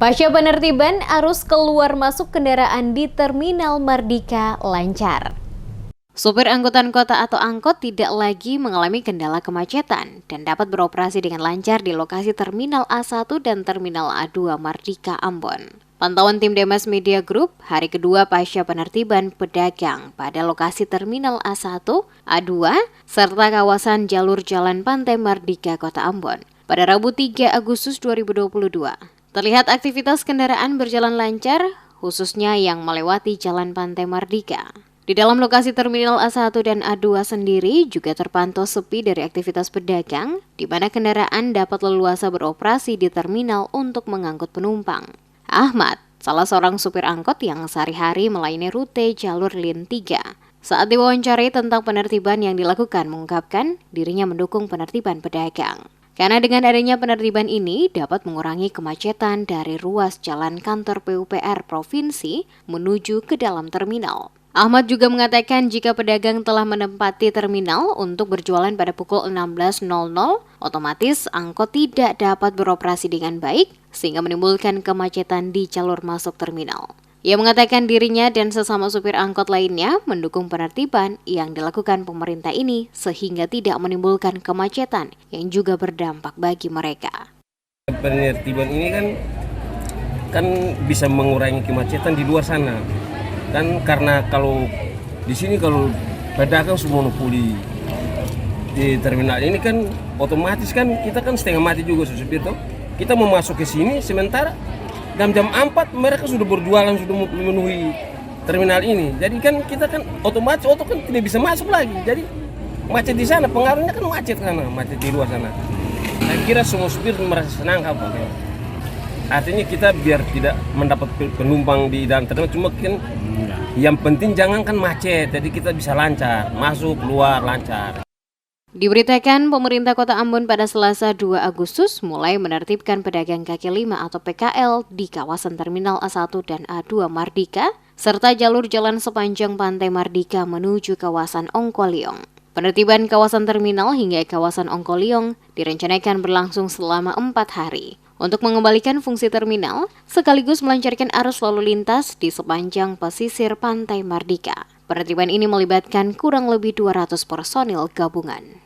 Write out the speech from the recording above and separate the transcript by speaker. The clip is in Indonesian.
Speaker 1: Pasca penertiban, arus keluar masuk kendaraan di Terminal Mardika lancar. Supir angkutan kota atau angkot tidak lagi mengalami kendala kemacetan dan dapat beroperasi dengan lancar di lokasi Terminal A1 dan Terminal A2 Mardika Ambon. Pantauan tim Demas Media Group hari kedua pasca penertiban pedagang pada lokasi Terminal A1, A2, serta kawasan jalur Jalan Pantai Mardika Kota Ambon pada Rabu 3 Agustus 2022. Terlihat aktivitas kendaraan berjalan lancar, khususnya yang melewati Jalan Pantai Mardika. Di dalam lokasi Terminal A1 dan A2 sendiri juga terpantau sepi dari aktivitas pedagang, di mana kendaraan dapat leluasa beroperasi di terminal untuk mengangkut penumpang. Ahmad, salah seorang supir angkot yang sehari-hari melayani rute jalur Lin 3. Saat diwawancari tentang penertiban yang dilakukan, mengungkapkan dirinya mendukung penertiban pedagang. Karena dengan adanya penertiban ini dapat mengurangi kemacetan dari ruas jalan kantor PUPR Provinsi menuju ke dalam terminal. Ahmad juga mengatakan jika pedagang telah menempati terminal untuk berjualan pada pukul 16.00, otomatis angkot tidak dapat beroperasi dengan baik sehingga menimbulkan kemacetan di jalur masuk terminal. Ia mengatakan dirinya dan sesama supir angkot lainnya mendukung penertiban yang dilakukan pemerintah ini sehingga tidak menimbulkan kemacetan yang juga berdampak bagi mereka.
Speaker 2: Penertiban ini kan bisa mengurangi kemacetan di luar sana. Kan karena kalau di sini kalau pedagang semua monopoli di terminal ini kan otomatis kan kita kan setengah mati juga supir tuh. Kita mau masuk ke sini sementara jam 4 mereka sudah berjualan, sudah memenuhi terminal ini. Jadi kan kita kan otomatis kan tidak bisa masuk lagi. Jadi macet di sana, pengaruhnya kan macet sana, macet di luar sana. Saya kira semua supir merasa senang apa. Artinya kita biar tidak mendapat penumpang di dalam terminal, cuma kan yang penting jangan kan macet. Jadi kita bisa lancar, masuk, keluar lancar.
Speaker 1: Diberitakan pemerintah Kota Ambon pada Selasa 2 Agustus mulai menertibkan pedagang kaki lima atau PKL di kawasan Terminal A1 dan A2 Mardika, serta jalur jalan sepanjang Pantai Mardika menuju kawasan Ongkoleong. Penertiban kawasan terminal hingga kawasan Ongkoleong direncanakan berlangsung selama 4 hari untuk mengembalikan fungsi terminal sekaligus melancarkan arus lalu lintas di sepanjang pesisir Pantai Mardika. Penertiban ini melibatkan kurang lebih 200 personil gabungan.